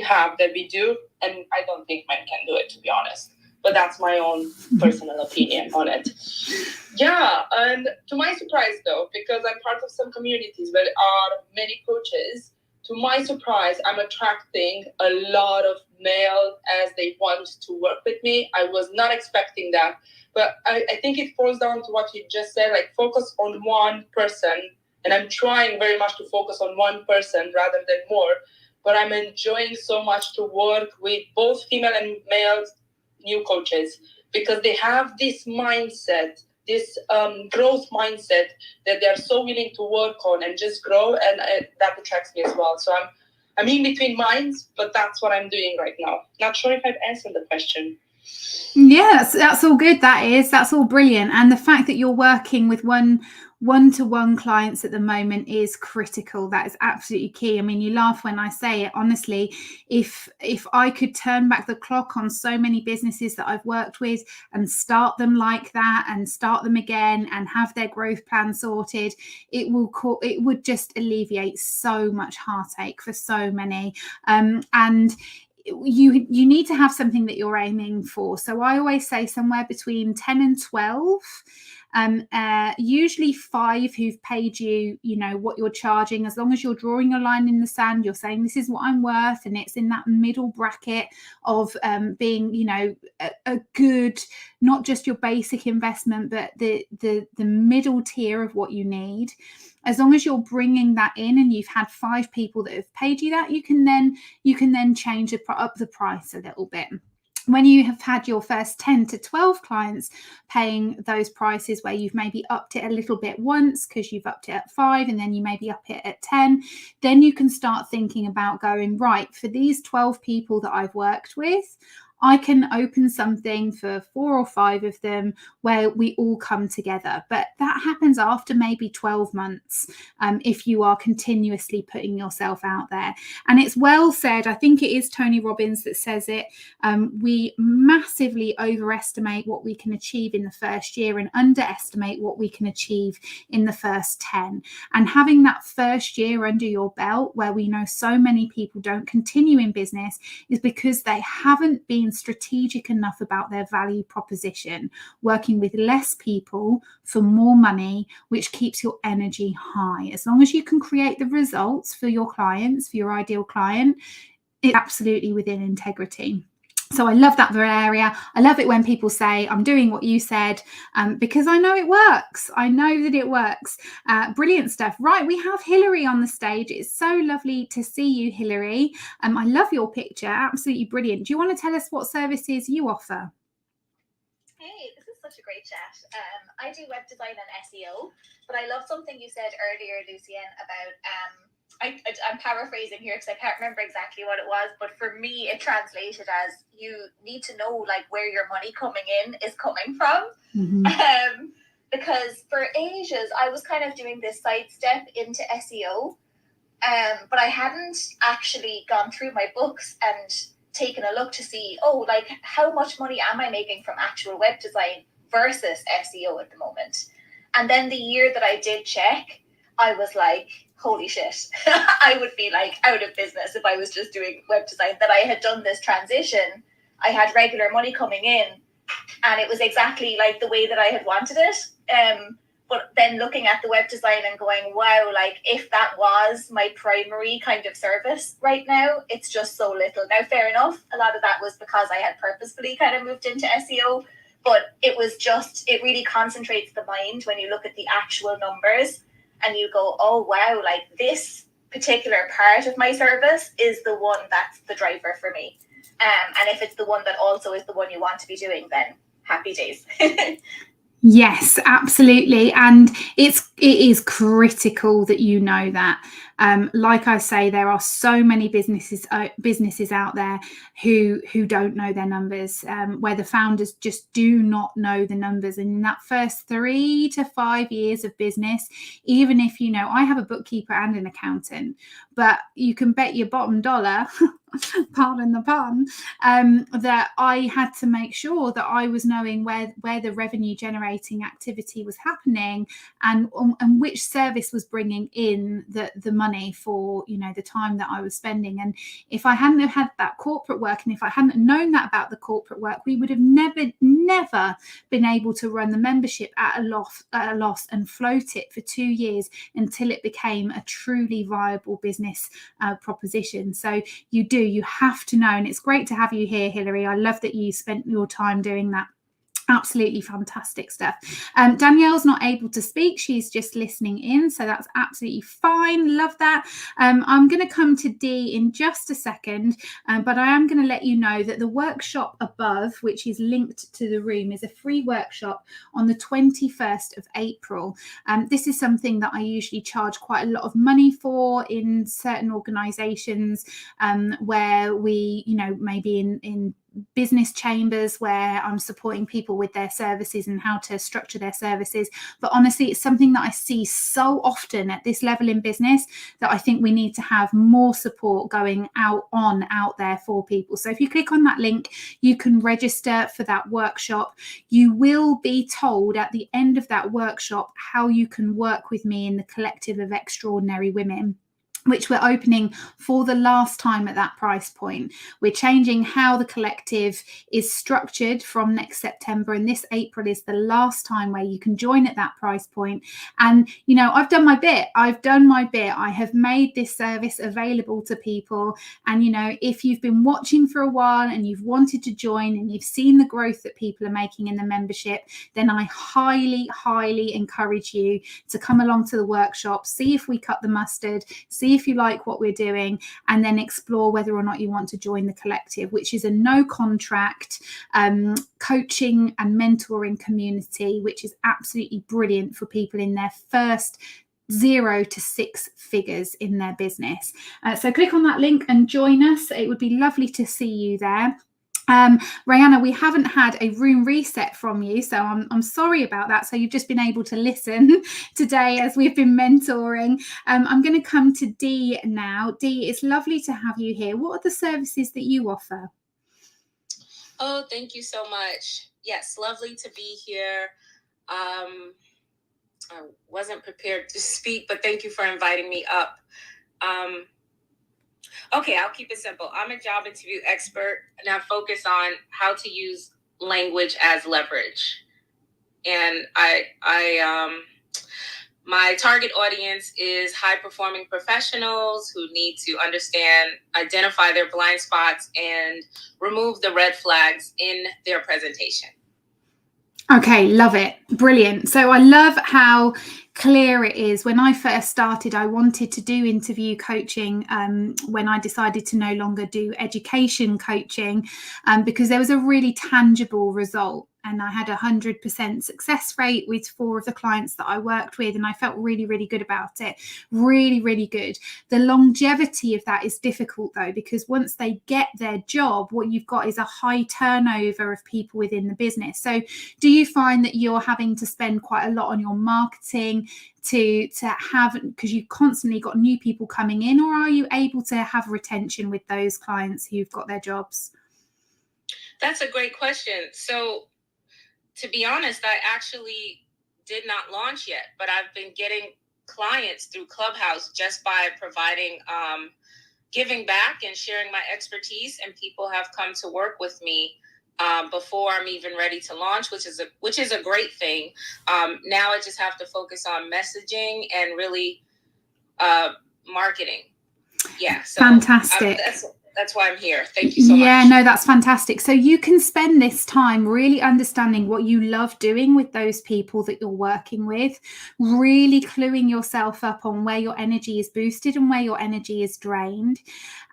Speaker 7: do, and I don't think men can do it, to be honest. but that's my own personal opinion on it. Yeah, and to my surprise though, because I'm part of some communities where there are many coaches, to my surprise, I'm attracting a lot of male as they want to work with me. I was not expecting that, but I think it falls down to what you just said, like focus on one person. And I'm trying very much to focus on one person rather than more, but I'm enjoying so much to work with both female and male new coaches, because they have this mindset, this growth mindset that they're so willing to work on and just grow, and that attracts me as well. So I'm in between minds, but that's what I'm doing right now. Not sure if I've answered the question.
Speaker 1: Yeah, that's all good. That's all brilliant. And the fact that you're working with one-to-one clients at the moment is critical. That is absolutely key. I mean, you laugh when I say it. Honestly, if I could turn back the clock on so many businesses that I've worked with and start them like that and start them again and have their growth plan sorted, it would just alleviate so much heartache for so many. And you need to have something that you're aiming for. So I always say somewhere between 10 and 12. Usually 5 who've paid you, you know, what you're charging. As long as you're drawing a line in the sand, you're saying this is what I'm worth, and it's in that middle bracket of being, you know, a good, not just your basic investment, but the middle tier of what you need. As long as you're bringing that in and you've had 5 people that have paid you that, you can then change up the price a little bit. When you have had your first 10 to 12 clients paying those prices, where you've maybe upped it a little bit once because you've upped it at 5 and then you maybe up it at 10, then you can start thinking about going, right, for these 12 people that I've worked with, I can open something for 4 or 5 of them where we all come together. But that happens after maybe 12 months if you are continuously putting yourself out there. And it's well said, I think it is Tony Robbins that says it, we massively overestimate what we can achieve in the first year and underestimate what we can achieve in the first 10. And having that first year under your belt, where we know so many people don't continue in business, is because they haven't been strategic enough about their value proposition, working with less people for more money, which keeps your energy high. As long as you can create the results for your clients, for your ideal client, it's absolutely within integrity. So I love that area. I love it when people say, I'm doing what you said, because I know it works. I know that it works. Brilliant stuff. Right, we have Hilary on the stage. It's so lovely to see you, Hilary. I love your picture. Absolutely brilliant. Do you want to tell us what services you offer?
Speaker 8: Hey, this is such a great chat. I do web design and SEO, but I love something you said earlier, Lucienne, about I'm paraphrasing here because I can't remember exactly what it was, but for me it translated as you need to know like where your money coming in is coming from. Mm-hmm. Because for ages I was kind of doing this sidestep into SEO, but I hadn't actually gone through my books and taken a look to see, like how much money am I making from actual web design versus SEO at the moment. And then the year that I did check, I was like, holy shit, I would be like out of business if I was just doing web design, that I had done this transition. I had regular money coming in and it was exactly like the way that I had wanted it. But then looking at the web design and going, wow, like if that was my primary kind of service right now, it's just so little. Now, fair enough. A lot of that was because I had purposefully kind of moved into SEO, but it really concentrates the mind when you look at the actual numbers. And you go, oh, wow, like this particular part of my service is the one that's the driver for me. And if it's the one that also is the one you want to be doing, then happy days.
Speaker 1: Yes, absolutely. And it is critical that you know that. Like I say, there are so many businesses out there who don't know their numbers, where the founders just do not know the numbers. And in that first 3 to 5 years of business, even if, I have a bookkeeper and an accountant, but you can bet your bottom dollar pardon the pun, that I had to make sure that I was knowing where the revenue generating activity was happening, and which service was bringing in the money for, you know, the time that I was spending. And if I hadn't have had that corporate work, and if I hadn't known that about the corporate work, we would have never been able to run the membership at a loss and float it for 2 years until it became a truly viable business proposition. So you have to know, and it's great to have you here, Hilary. I love that you spent your time doing that. Absolutely fantastic stuff. Danielle's not able to speak. She's just listening in. So that's absolutely fine. Love that. I'm going to come to Dee in just a second, but I am going to let you know that the workshop above, which is linked to the room, is a free workshop on the 21st of April. This is something that I usually charge quite a lot of money for in certain organizations, where we, you know, maybe in business chambers where I'm supporting people with their services and how to structure their services. But honestly, it's something that I see so often at this level in business that I think we need to have more support going out there for people. So if you click on that link, you can register for that workshop. You will be told at the end of that workshop how you can work with me in the Collective of Extraordinary Women, which we're opening for the last time at that price point. We're changing how the collective is structured from next September, and this April is the last time where you can join at that price point. And, you know, I've done my bit. I have made this service available to people. And, you know, if you've been watching for a while and you've wanted to join and you've seen the growth that people are making in the membership, then I highly, highly encourage you to come along to the workshop, see if we cut the mustard, see if you like what we're doing, and then explore whether or not you want to join the collective, which is a no contract coaching and mentoring community, which is absolutely brilliant for people in their first 0 to 6 figures in their business. So click on that link and join us. It would be lovely to see you there. Rihanna, we haven't had a room reset from you, so I'm sorry about that. So you've just been able to listen today as we've been mentoring. I'm going to come to Dee now. Dee, it's lovely to have you here. What are the services that you offer?
Speaker 9: Oh, thank you so much. Yes, lovely to be here. I wasn't prepared to speak, but thank you for inviting me up. Okay, I'll keep it simple. I'm a job interview expert, and I focus on how to use language as leverage. And my target audience is high-performing professionals who need to identify their blind spots, and remove the red flags in their presentation.
Speaker 1: Okay, love it. Brilliant. So I love how clear it is. When I first started, I wanted to do interview coaching when I decided to no longer do education coaching, because there was a really tangible result. And I had 100% success rate with 4 of the clients that I worked with. And I felt really, really good about it. Really, really good. The longevity of that is difficult, though, because once they get their job, what you've got is a high turnover of people within the business. So do you find that you're having to spend quite a lot on your marketing to have, because you've constantly got new people coming in, or are you able to have retention with those clients who've got their jobs?
Speaker 9: That's a great question. So to be honest, I actually did not launch yet, but I've been getting clients through Clubhouse just by providing, giving back and sharing my expertise, and people have come to work with me before I'm even ready to launch, which is a great thing. Now I just have to focus on messaging and really marketing. Yeah, so
Speaker 1: fantastic.
Speaker 9: That's why I'm here. Thank you so much.
Speaker 1: Yeah, no, that's fantastic. So you can spend this time really understanding what you love doing with those people that you're working with, really cluing yourself up on where your energy is boosted and where your energy is drained.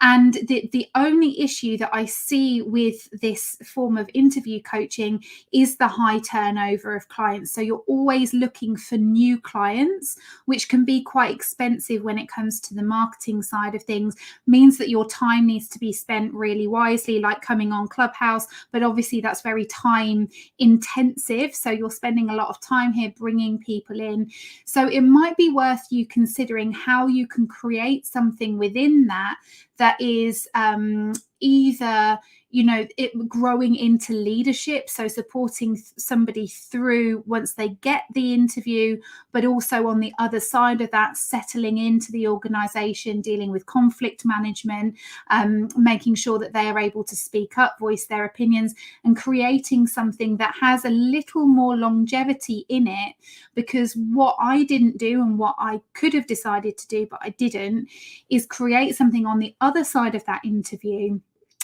Speaker 1: And the only issue that I see with this form of interview coaching is the high turnover of clients. So you're always looking for new clients, which can be quite expensive when it comes to the marketing side of things, means that your time needs needs to be spent really wisely, like coming on Clubhouse, but obviously that's very time intensive. So you're spending a lot of time here bringing people in. So it might be worth you considering how you can create something within that is either, you know, it growing into leadership, so supporting somebody through once they get the interview, but also on the other side of that, settling into the organization, dealing with conflict management, making sure that they are able to speak up, voice their opinions, and creating something that has a little more longevity in it. Because what I didn't do, and what I could have decided to do but I didn't, is create something on the other side of that interview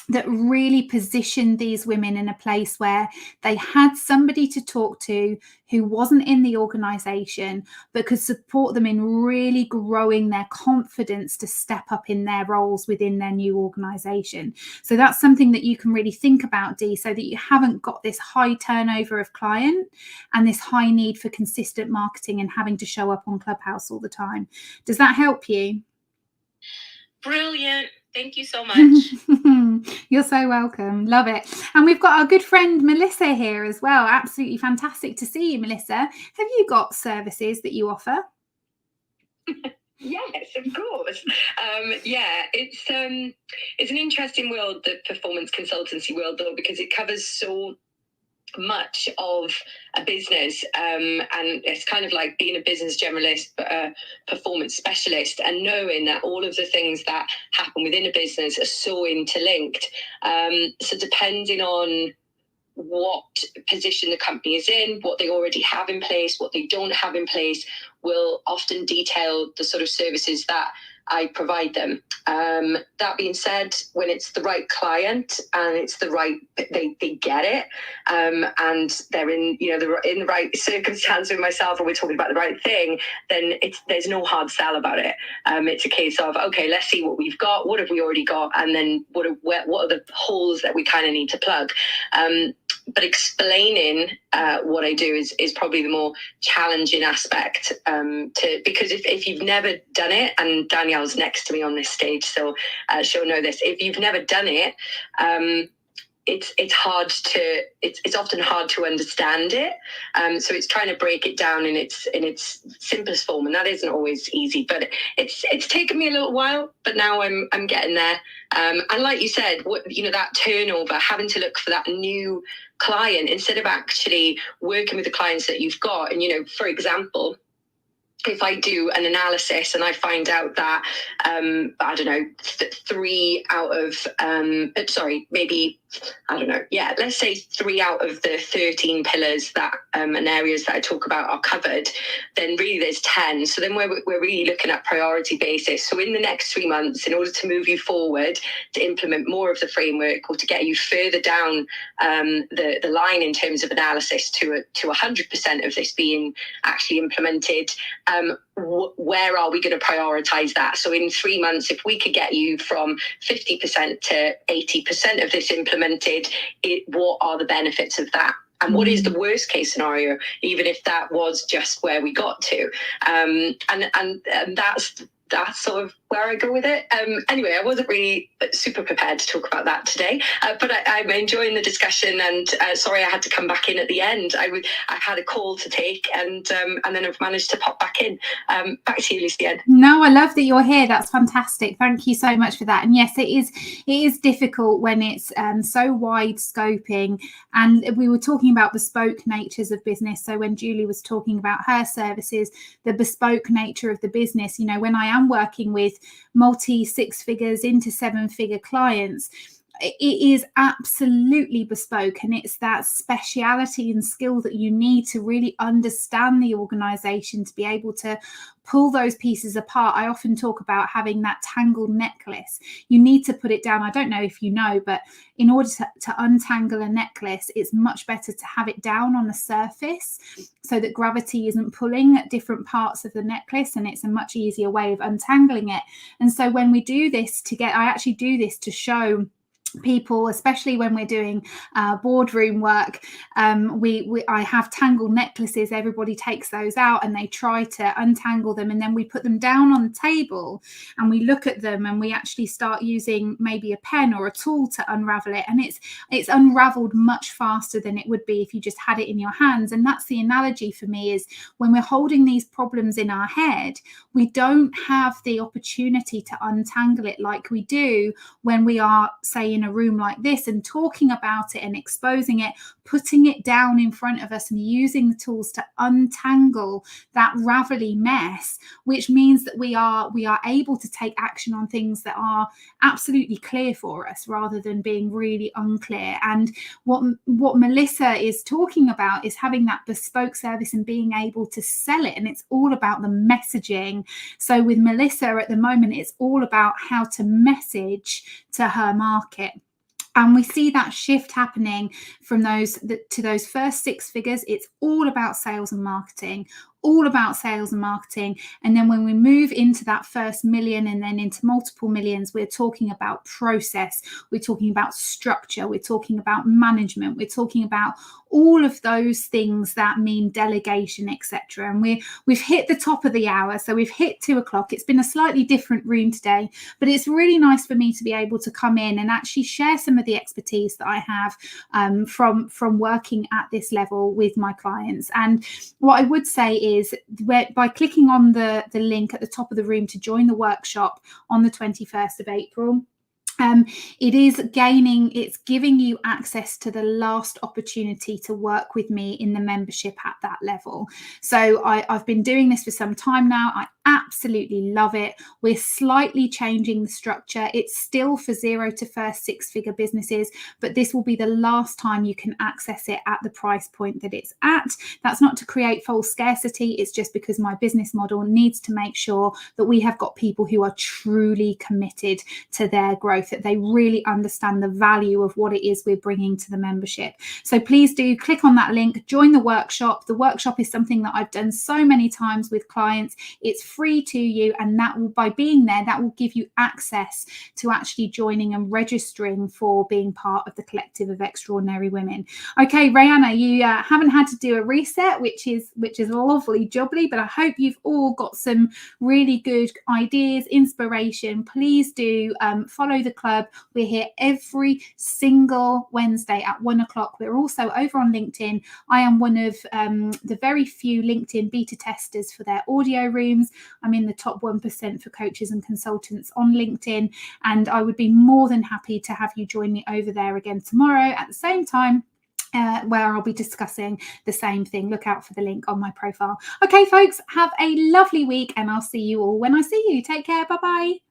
Speaker 1: that really positioned these women in a place where they had somebody to talk to who wasn't in the organization, but could support them in really growing their confidence to step up in their roles within their new organization. So that's something that you can really think about, Dee, so that you haven't got this high turnover of client and this high need for consistent marketing and having to show up on Clubhouse all the time. Does that help you?
Speaker 9: Brilliant. Thank you so much.
Speaker 1: You're so welcome. Love it. And we've got our good friend Melissa here as well. Absolutely fantastic to see you, Melissa. Have you got services that you offer?
Speaker 10: Yes, of course. It's an interesting world, the performance consultancy world, though, because it covers so much of a business, and it's kind of like being a business generalist but a performance specialist, and knowing that all of the things that happen within a business are so interlinked. So depending on what position the company is in, what they already have in place, what they don't have in place, will often detail the sort of services that I provide them. That being said, when it's the right client and it's the right, they get it, and they're in, they're in the right circumstance with myself, and we're talking about the right thing, then there's no hard sell about it. It's a case of, okay, let's see what we've got, what have we already got, and then what are the holes that we kind of need to plug. But explaining what I do is probably the more challenging aspect, because if you've never done it, and Danielle's next to me on this stage, so she'll know this. If you've never done it, it's often hard to understand it. So it's trying to break it down in its simplest form, and that isn't always easy. But it's taken me a little while, but now I'm getting there. And like you said, that turnover, having to look for that new client instead of actually working with the clients that you've got. And for example, if I do an analysis and I find out that let's say 3 out of the 13 pillars that and areas that I talk about are covered, then really there's 10. So then we're really looking at priority basis. So in the next 3 months, in order to move you forward, to implement more of the framework, or to get you further down the line in terms of analysis to 100% of this being actually implemented, where are we going to prioritize that? So in 3 months, if we could get you from 50% to 80% of this implemented, what are the benefits of that? And what is the worst case scenario, even if that was just where we got to? And that's sort of where I go with it. Anyway, I wasn't really super prepared to talk about that today, but I'm enjoying the discussion. And sorry, I had to come back in at the end. I had a call to take, and then I've managed to pop back in. Back to you, Lucienne.
Speaker 1: No, I love that you're here. That's fantastic. Thank you so much for that. And yes, it is difficult when it's so wide scoping. And we were talking about bespoke natures of business. So when Julie was talking about her services, the bespoke nature of the business, when I am working with multi 6 figures into 7-figure clients, it is absolutely bespoke, and it's that speciality and skill that you need to really understand the organization to be able to pull those pieces apart. I often talk about having that tangled necklace. You need to put it down. I don't know if you know, but in order to untangle a necklace, it's much better to have it down on the surface so that gravity isn't pulling at different parts of the necklace, and it's a much easier way of untangling it. And so when we do this I actually do this to show people, especially when we're doing boardroom work, I have tangle necklaces. Everybody takes those out and they try to untangle them, and then we put them down on the table and we look at them and we actually start using maybe a pen or a tool to unravel it, and it's unraveled much faster than it would be if you just had it in your hands. And that's the analogy for me, is when we're holding these problems in our head, we don't have the opportunity to untangle it like we do when we are, say, in a room like this and talking about it and exposing it, putting it down in front of us and using the tools to untangle that ravelly mess, which means that we are able to take action on things that are absolutely clear for us rather than being really unclear. And what Melissa is talking about is having that bespoke service and being able to sell it, and it's all about the messaging. So with Melissa at the moment, it's all about how to message to her market. And we see that shift happening from those to those first 6 figures. It's all about sales and marketing, all about sales and marketing. And then when we move into that first million and then into multiple millions, we're talking about process, we're talking about structure, we're talking about management, we're talking about all of those things that mean delegation, etc. And we've hit the top of the hour, so we've hit 2 o'clock. It's been a slightly different room today, but it's really nice for me to be able to come in and actually share some of the expertise that I have from working at this level with my clients. And what I would say is, by clicking on the link at the top of the room to join the workshop on the 21st of April, it's giving you access to the last opportunity to work with me in the membership at that level. So I've been doing this for some time now. I absolutely love it. We're slightly changing the structure. It's still for 0 to first 6-figure businesses, but this will be the last time you can access it at the price point that it's at. That's not to create false scarcity. It's just because my business model needs to make sure that we have got people who are truly committed to their growth, that they really understand the value of what it is we're bringing to the membership. So please do click on that link, join the workshop. The workshop is something that I've done so many times with clients. It's free to you, and that will, by being there, that will give you access to actually joining and registering for being part of the collective of extraordinary women. Okay, Rihanna, you haven't had to do a reset, which is lovely jubbly, but I hope you've all got some really good ideas, inspiration. Please do follow the club. We're here every single Wednesday at 1 o'clock. We're also over on LinkedIn. I am one of the very few LinkedIn beta testers for their audio rooms. I'm in the top 1% for coaches and consultants on LinkedIn, and I would be more than happy to have you join me over there again tomorrow at the same time, where I'll be discussing the same thing. Look out for the link on my profile. Okay, folks, have a lovely week, and I'll see you all when I see you. Take care. Bye-bye.